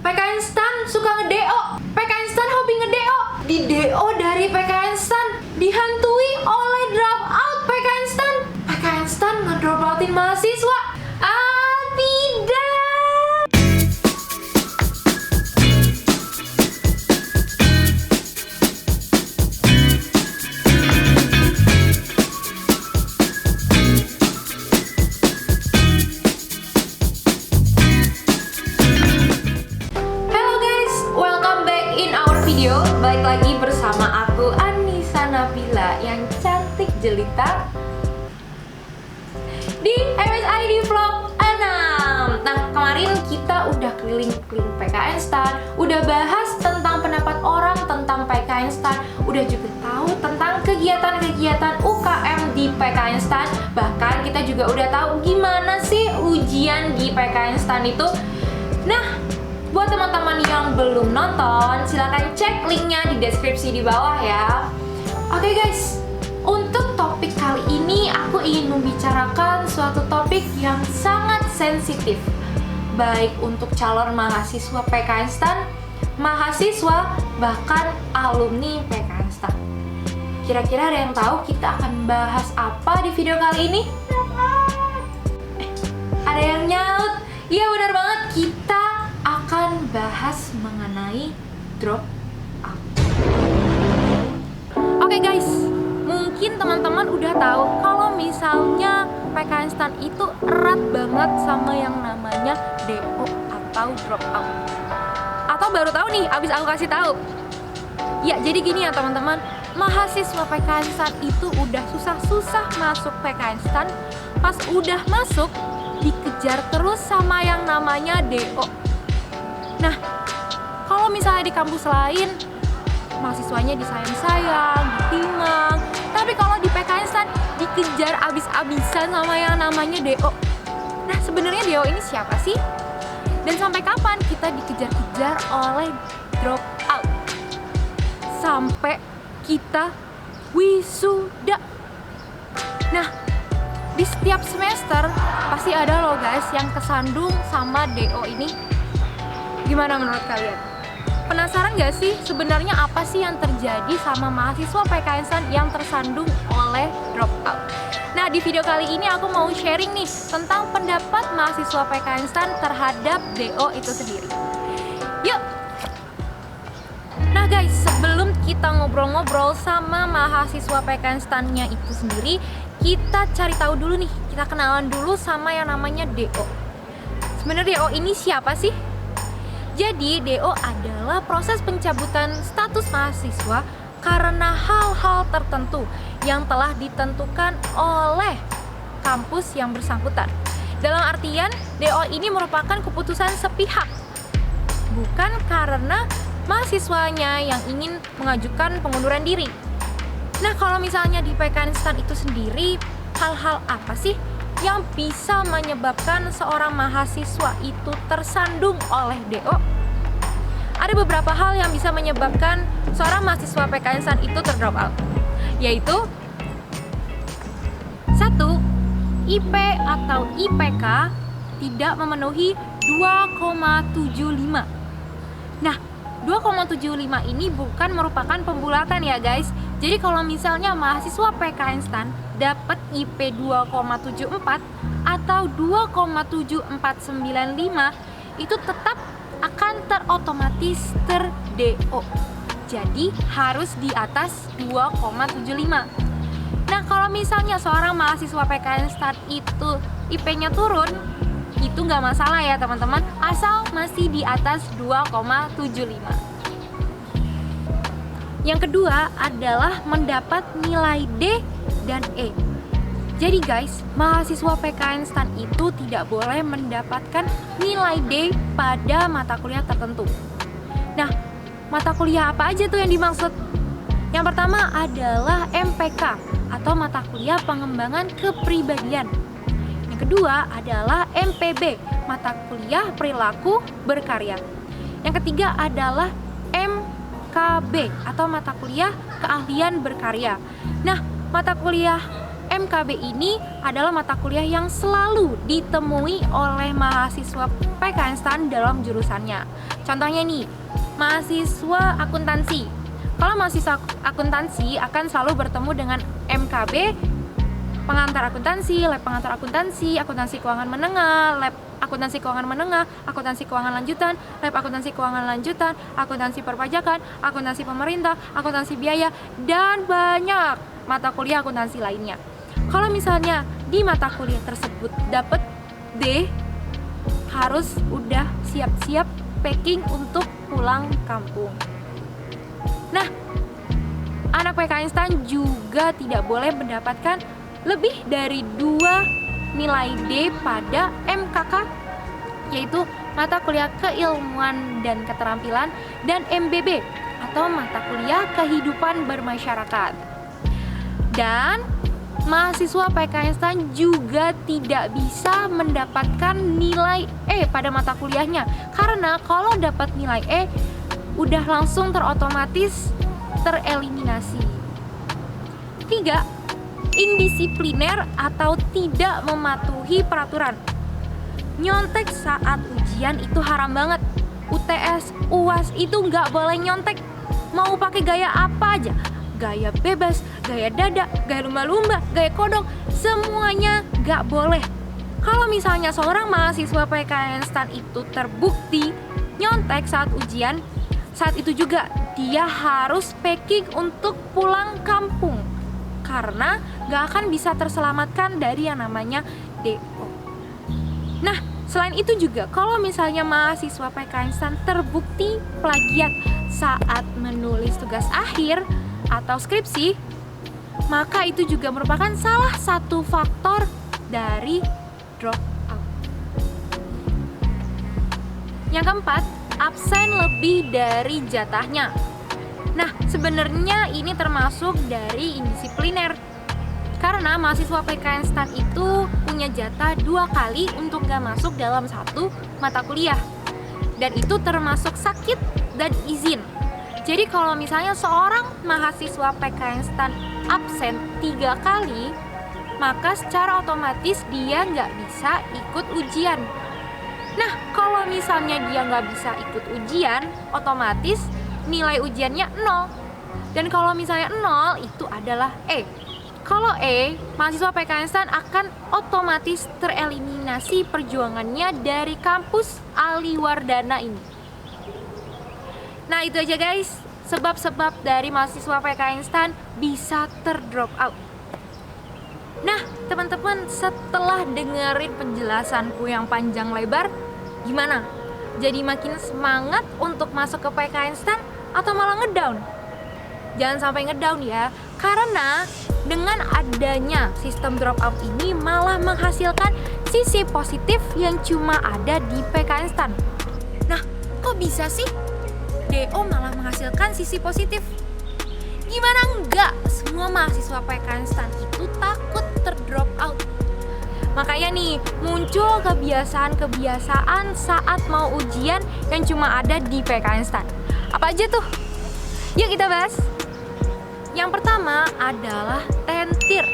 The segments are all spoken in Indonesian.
PK Instan suka nge-DO. PK Instan hobi nge-DO. Di DO dari PK Instan dihantui oleh dropout PK Instan. PK Instan ngedropoutin mahasiswa. Tidak. Balik lagi bersama aku Anissa Nabila yang cantik jelita di MSID Vlog 6. Nah, kemarin kita udah keliling-keliling PK Instan, udah bahas tentang pendapat orang tentang PK Instan, udah juga tahu tentang kegiatan-kegiatan UKM di PK Instan. Bahkan kita juga udah tahu gimana sih ujian di PK Instan itu. Nah, buat teman-teman yang belum nonton, silahkan cek linknya di deskripsi di bawah ya. Oke guys, untuk topik kali ini aku ingin membicarakan suatu topik yang sangat sensitif, baik untuk calon mahasiswa PK Instan, mahasiswa, bahkan alumni PK Instan. Kira-kira ada yang tahu kita akan bahas apa di video kali ini? Ada yang nyaut? Iya benar banget, kita akan bahas mengenai drop out. Oke guys, mungkin teman-teman udah tahu kalau misalnya PK Instan itu erat banget sama yang namanya DO atau drop out. Atau baru tahu nih, abis aku kasih tahu. Ya jadi gini ya teman-teman, mahasiswa PK Instan itu udah susah-susah masuk PK Instan. Pas udah masuk, dikejar terus sama yang namanya DO. Nah, kalau misalnya di kampus lain, mahasiswanya disayang-sayang, ditimang. Tapi kalau di PK Instan, dikejar abis-abisan sama yang namanya DO. Nah, sebenarnya DO ini siapa sih? Dan sampai kapan kita dikejar-kejar oleh drop out? Sampai kita wisuda. Nah, di setiap semester pasti ada loh guys yang kesandung sama DO ini. Gimana menurut kalian? Penasaran gak sih sebenarnya apa sih yang terjadi sama mahasiswa PK Instan yang tersandung oleh dropout? Nah, di video kali ini aku mau sharing nih tentang pendapat mahasiswa PK Instan terhadap DO itu sendiri. Yuk! Nah guys, sebelum kita ngobrol-ngobrol sama mahasiswa PK Instan-nya itu sendiri, kita cari tahu dulu nih, kita kenalan dulu sama yang namanya DO. Sebenarnya DO ini siapa sih? Jadi, DO adalah proses pencabutan status mahasiswa karena hal-hal tertentu yang telah ditentukan oleh kampus yang bersangkutan. Dalam artian, DO ini merupakan keputusan sepihak, bukan karena mahasiswanya yang ingin mengajukan pengunduran diri. Nah, kalau misalnya di PK Instan itu sendiri, hal-hal apa sih yang bisa menyebabkan seorang mahasiswa itu tersandung oleh DO? Ada beberapa hal yang bisa menyebabkan seorang mahasiswa PK Instan itu terdrop out, yaitu 1. IP atau IPK tidak memenuhi 2,75. Nah, 2,75 ini bukan merupakan pembulatan ya guys. Jadi kalau misalnya mahasiswa PK Instan dapat IP 2,74 atau 2,7495, itu tetap akan terotomatis ter-DO. Jadi harus di atas 2,75. Nah, kalau misalnya seorang mahasiswa PK Instan itu IP-nya turun, itu nggak masalah ya teman-teman, asal masih di atas 2,75. Yang kedua adalah mendapat nilai D dan E. Jadi guys, mahasiswa PK Instan itu tidak boleh mendapatkan nilai D pada mata kuliah tertentu. Nah, mata kuliah apa aja tuh yang dimaksud? Yang pertama adalah MPK atau mata kuliah pengembangan kepribadian. Yang kedua adalah MPB, mata kuliah perilaku berkarya. Yang ketiga adalah MKB atau mata kuliah keahlian berkarya. Nah, mata kuliah MKB ini adalah mata kuliah yang selalu ditemui oleh mahasiswa PKN STAN dalam jurusannya. Contohnya nih, mahasiswa akuntansi. Kalau mahasiswa akuntansi akan selalu bertemu dengan MKB, pengantar akuntansi, lab pengantar akuntansi, akuntansi keuangan menengah, lab akuntansi keuangan menengah, akuntansi keuangan lanjutan, lab akuntansi keuangan lanjutan, akuntansi perpajakan, akuntansi pemerintah, akuntansi biaya, dan banyak mata kuliah akuntansi lainnya. Kalau misalnya di mata kuliah tersebut dapat D, harus udah siap-siap packing untuk pulang kampung. Nah, anak PKN STAN juga tidak boleh mendapatkan lebih dari 2 nilai D pada MKK, yaitu mata kuliah keilmuan dan keterampilan, dan MBB atau mata kuliah kehidupan bermasyarakat. Dan mahasiswa PKN STAN juga tidak bisa mendapatkan nilai E pada mata kuliahnya, karena kalau dapat nilai E udah langsung terotomatis tereliminasi. 3. Indisipliner atau tidak mematuhi peraturan. Nyontek saat ujian itu haram banget. UTS, UAS itu nggak boleh nyontek. Mau pakai gaya apa aja, gaya bebas, gaya dada, gaya lumba-lumba, gaya kodok, semuanya nggak boleh. Kalau misalnya seorang mahasiswa PKN STAN itu terbukti nyontek saat ujian, saat itu juga dia harus packing untuk pulang kampung, karena nggak akan bisa terselamatkan dari yang namanya DO. Nah, selain itu juga kalau misalnya mahasiswa PKN STAN terbukti plagiat saat menulis tugas akhir atau skripsi, maka itu juga merupakan salah satu faktor dari drop out. Yang keempat, absen lebih dari jatahnya. Nah, sebenarnya ini termasuk dari indisipliner, karena mahasiswa PKN STAN itu punya jatah 2 kali untuk gak masuk dalam satu mata kuliah, dan itu termasuk sakit dan izin. Jadi kalau misalnya seorang mahasiswa PKN STAN absen 3 kali, maka secara otomatis dia nggak bisa ikut ujian. Nah, kalau misalnya dia nggak bisa ikut ujian, otomatis nilai ujiannya 0. Dan kalau misalnya 0, itu adalah E. Kalau E, mahasiswa PKN STAN akan otomatis tereliminasi perjuangannya dari kampus Aliwardana ini. Nah, itu aja guys, sebab-sebab dari mahasiswa PKN STAN bisa terdrop out. Nah, teman-teman, setelah dengerin penjelasanku yang panjang lebar, gimana? Jadi makin semangat untuk masuk ke PKN STAN atau malah ngedown? Jangan sampai ngedown ya, karena dengan adanya sistem drop out ini malah menghasilkan sisi positif yang cuma ada di PKN STAN. Nah, kok bisa sih DO malah menghasilkan sisi positif? Gimana enggak? Semua mahasiswa PKN STAN itu takut terdrop out. Makanya nih, muncul kebiasaan-kebiasaan saat mau ujian yang cuma ada di PKN STAN. Apa aja tuh? Yuk kita bahas. Yang pertama adalah tentir.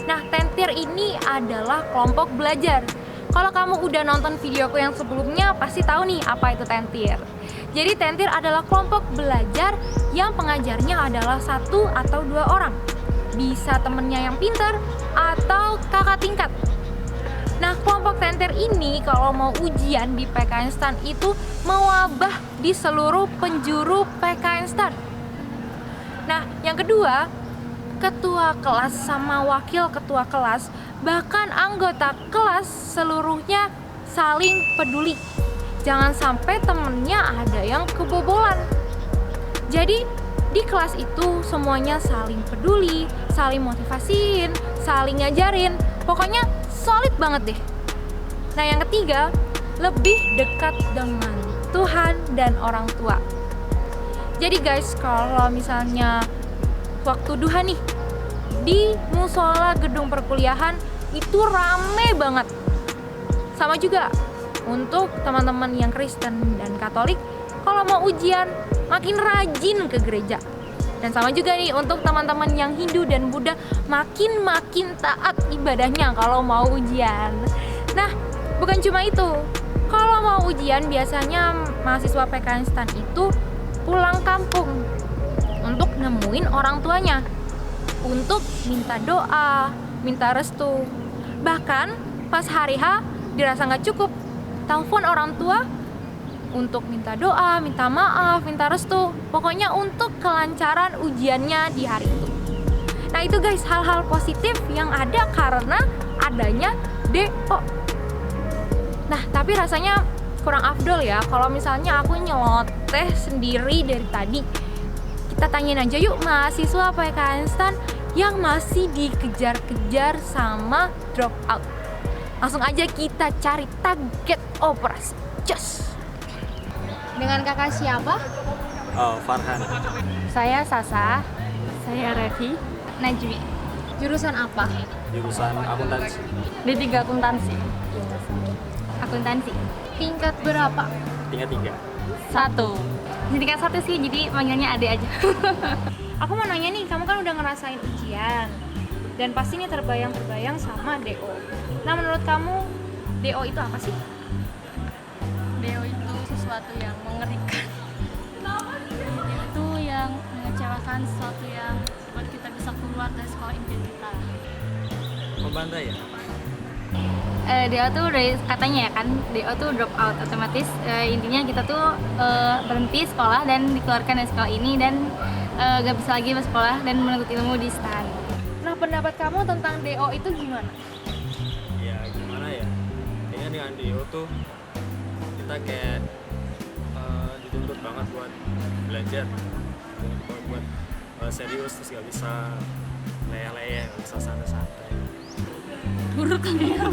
Nah, tentir ini adalah kelompok belajar. Kalau kamu udah nonton videoku yang sebelumnya, pasti tahu nih apa itu tentir. Jadi tentir adalah kelompok belajar yang pengajarnya adalah 1 atau 2 orang. Bisa temennya yang pintar atau kakak tingkat. Nah, kelompok tentir ini kalau mau ujian di PKN STAN itu mewabah di seluruh penjuru PKN STAN. Nah, yang kedua, ketua kelas sama wakil ketua kelas, bahkan anggota kelas seluruhnya saling peduli. Jangan sampai temennya ada yang kebobolan. Jadi di kelas itu semuanya saling peduli, saling motivasiin, saling ngajarin. Pokoknya solid banget deh. Nah, yang ketiga, lebih dekat dengan Tuhan dan orang tua. Jadi guys, kalau misalnya waktu duha nih di musola gedung perkuliahan itu rame banget. Sama juga untuk teman-teman yang Kristen dan Katolik, kalau mau ujian makin rajin ke gereja. Dan sama juga nih untuk teman-teman yang Hindu dan Buddha, makin taat ibadahnya kalau mau ujian. Nah, bukan cuma itu. Kalau mau ujian biasanya mahasiswa PKN STAN itu pulang kampung untuk nemuin orang tuanya, untuk minta doa, minta restu. Bahkan pas hari H dirasa nggak cukup, telepon orang tua untuk minta doa, minta maaf, minta restu. Pokoknya untuk kelancaran ujiannya di hari itu. Nah itu guys, hal-hal positif yang ada karena adanya DO. Nah tapi rasanya kurang afdol ya kalau misalnya aku nyeloteh sendiri dari tadi. Kita tanyain aja yuk mahasiswa PKN STAN yang masih dikejar-kejar sama drop out. Langsung aja kita cari target operasi. Cus. Dengan kakak siapa? Oh, Farhan. Saya Sasa. Saya Revi. Najmi. Jurusan apa? Jurusan akuntansi. D3 akuntansi. Akuntansi. Tingkat berapa? Tingkat 3. 1. Ini tingkat 1 sih, jadi manggilnya Ade aja. Aku mau nanya nih, kamu kan udah ngerasain ujian dan pasti nih terbayang-terbayang sama DO. Nah menurut kamu DO itu apa sih? Deo itu sesuatu yang mengerikan. Deo itu yang mengecewakan, sesuatu yang buat kita bisa keluar dari sekolah impian kita. Membandai ya? Deo tuh dari katanya ya kan, Deo tuh drop out, otomatis intinya kita tuh berhenti sekolah dan dikeluarkan dari sekolah ini dan gak bisa lagi bersekolah dan menuntut ilmu di STAN. Nah pendapat kamu tentang DO itu gimana? Ya gimana ya? Kayaknya dengan DO tuh kita kayak dituntut banget buat belajar, buat serius, terus gak bisa leyeh-leyeh, gak bisa santai-santai. Buruk ya.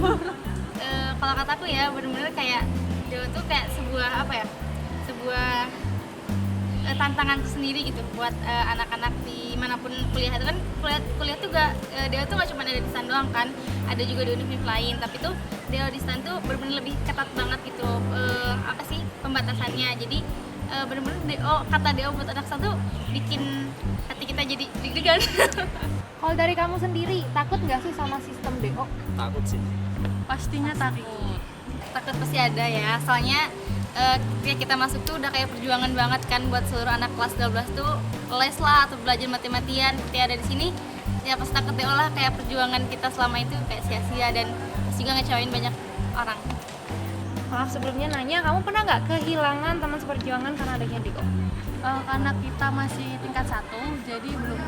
Kalau kataku ya bener-bener kayak Deo tuh kayak sebuah apa ya, sebuah tantangan sendiri gitu buat anak-anak di manapun kuliah. Itu kan kuliah tuh gak, Deo tuh gak cuma ada di STAN doang kan, ada juga di univ lain, tapi tuh Deo di STAN tuh bener-bener lebih ketat banget gitu apa sih pembatasannya. Jadi bener-bener kata Deo buat anak STAN tuh bikin hati kita jadi deg-degan. Kalau dari kamu sendiri, takut nggak sih sama sistem DO? Takut sih. Pastinya takut pasti ada ya, soalnya ketika kita masuk tuh udah kayak perjuangan banget kan buat seluruh anak kelas 12 tuh les lah atau belajar mati-matian. Ketika ada di sini ya pasti takut DO lah, kayak perjuangan kita selama itu kayak sia-sia dan pasti juga ngecewain banyak orang. Maaf sebelumnya nanya, kamu pernah nggak kehilangan teman seperjuangan karena adanya DO? Karena kita masih tingkat 1 jadi belum.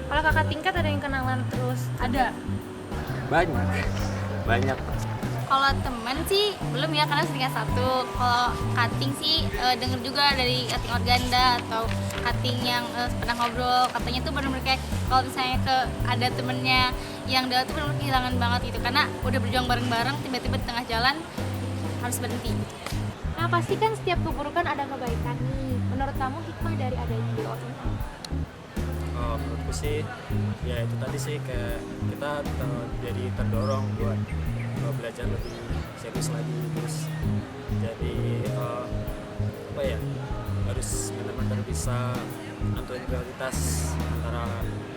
Kalau kakak tingkat ada yang kenalan terus? Ada. Banyak. Kalau temen sih belum ya, karena tingkat 1. Kalau cutting sih denger juga dari cutting organda atau cutting yang pernah ngobrol, katanya tuh benar-benar kayak kalau misalnya ada temennya yang dia tuh benar-benar kehilangan banget gitu, karena udah berjuang bareng-bareng tiba-tiba di tengah jalan harus berhenti. Nah pasti kan setiap keburukan ada kebaikan nih. Menurut kamu hikmah dari adanya DO ini? Menurutku sih ya itu tadi sih, kayak kita jadi terdorong buat belajar lebih serius lagi, terus jadi apa ya, harus benar-benar bisa nentuin prioritas antara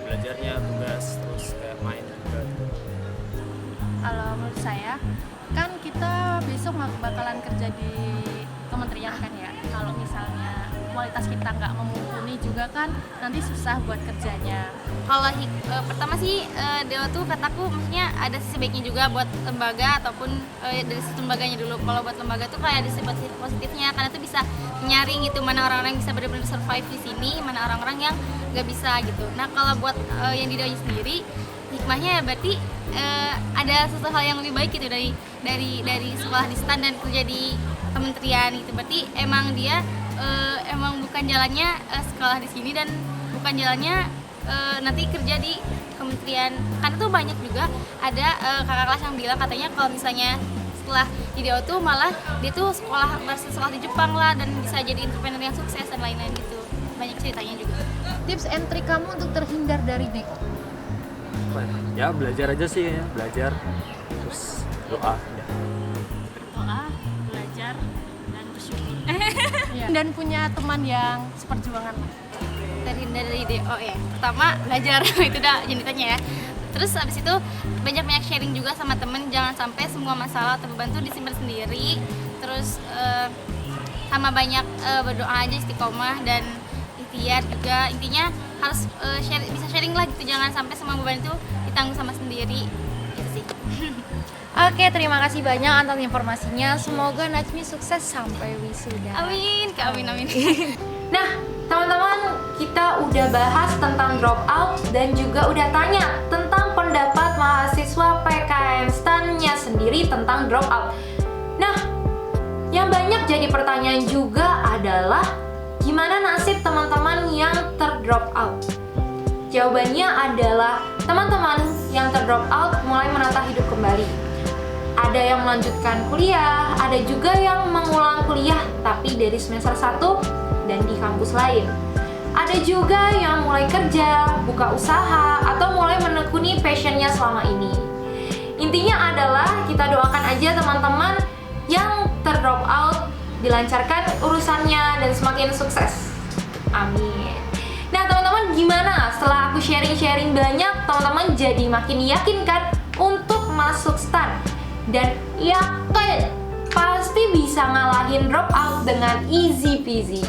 belajarnya, tugas, terus kayak main juga gitu. Kalau menurut saya kan kita besok bakalan kerja di kementerian kan ya, kalau misalnya kualitas kita nggak memumpuni juga kan nanti susah buat kerjanya. Kalau pertama sih Dewa tuh kataku maksudnya ada sisi baiknya juga buat lembaga ataupun dari sisi lembaganya dulu. Kalau buat lembaga tuh kayak ada sisi positifnya, karena tuh bisa nyaring gitu mana orang-orang yang bisa benar-benar survive di sini, mana orang-orang yang nggak bisa gitu. Nah kalau buat yang di Dewa sendiri hikmahnya ya berarti ada sesuatu hal yang lebih baik gitu dari sekolah di STAN dan kerja di kementerian gitu. Berarti emang dia emang bukan jalannya sekolah di sini dan bukan jalannya nanti kerja di kementerian. Karena tuh banyak juga ada kakak kelas yang bilang katanya kalau misalnya setelah di DO tuh malah dia tuh sekolah di Jepang lah dan bisa jadi entrepreneur yang sukses dan lain-lain gitu. Banyak ceritanya juga. Tips and trik kamu untuk terhindar dari DO? Ya belajar aja sih ya, belajar terus doa ya. Doa, belajar dan bersyukur. Dan punya teman yang seperjuangan lah. terhindar dari DO ya. Pertama belajar itu udah jenitannya ya. Terus abis itu banyak-banyak sharing juga sama temen, jangan sampai semua masalah atau beban tuh disimpan sendiri. Terus sama banyak berdoa aja, istiqomah dan ikhtiar juga. Intinya harus bisa sharing lah gitu, jangan sampai semua beban itu ditanggung sama sendiri gitu sih. Oke, terima kasih banyak atas informasinya. Semoga Najmi sukses sampai wisuda. Amin, amin. Nah, teman-teman, kita udah bahas tentang dropout dan juga udah tanya tentang pendapat mahasiswa PKN STAN-nya sendiri tentang dropout. Nah, yang banyak jadi pertanyaan juga adalah gimana nasib teman-teman yang terdrop out? Jawabannya adalah teman-teman yang terdrop out mulai menata hidup kembali. Ada yang melanjutkan kuliah, ada juga yang mengulang kuliah tapi dari semester 1 dan di kampus lain. Ada juga yang mulai kerja, buka usaha, atau mulai menekuni passionnya selama ini. Intinya adalah kita doakan aja teman-teman yang terdrop out dilancarkan urusannya dan semakin sukses. Amin. Nah teman-teman, gimana setelah aku sharing-sharing banyak, teman-teman jadi makin yakin kan untuk masuk STAN? Dan yakin pasti bisa ngalahin dropout dengan easy peasy.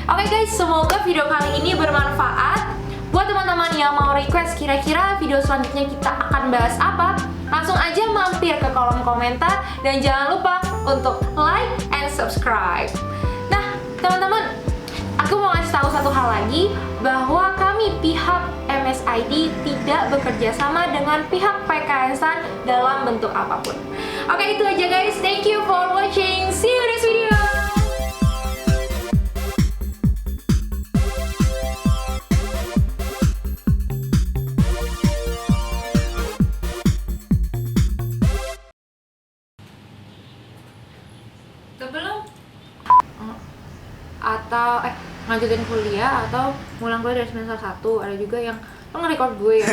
Oke guys, semoga video kali ini bermanfaat. Buat teman-teman yang mau request kira-kira video selanjutnya kita akan bahas apa, langsung aja mampir ke kolom komentar dan jangan lupa untuk like and subscribe. Nah teman-teman, aku mau ngasih tahu satu hal lagi, bahwa kami pihak MSID tidak bekerja sama dengan pihak PKN STAN dalam bentuk apapun. Oke, itu aja guys. Thank you for watching. See you next video. Belum? Atau lanjutin kuliah atau ngulang kuliah dari semester 1. Ada juga yang nge-record gue ya.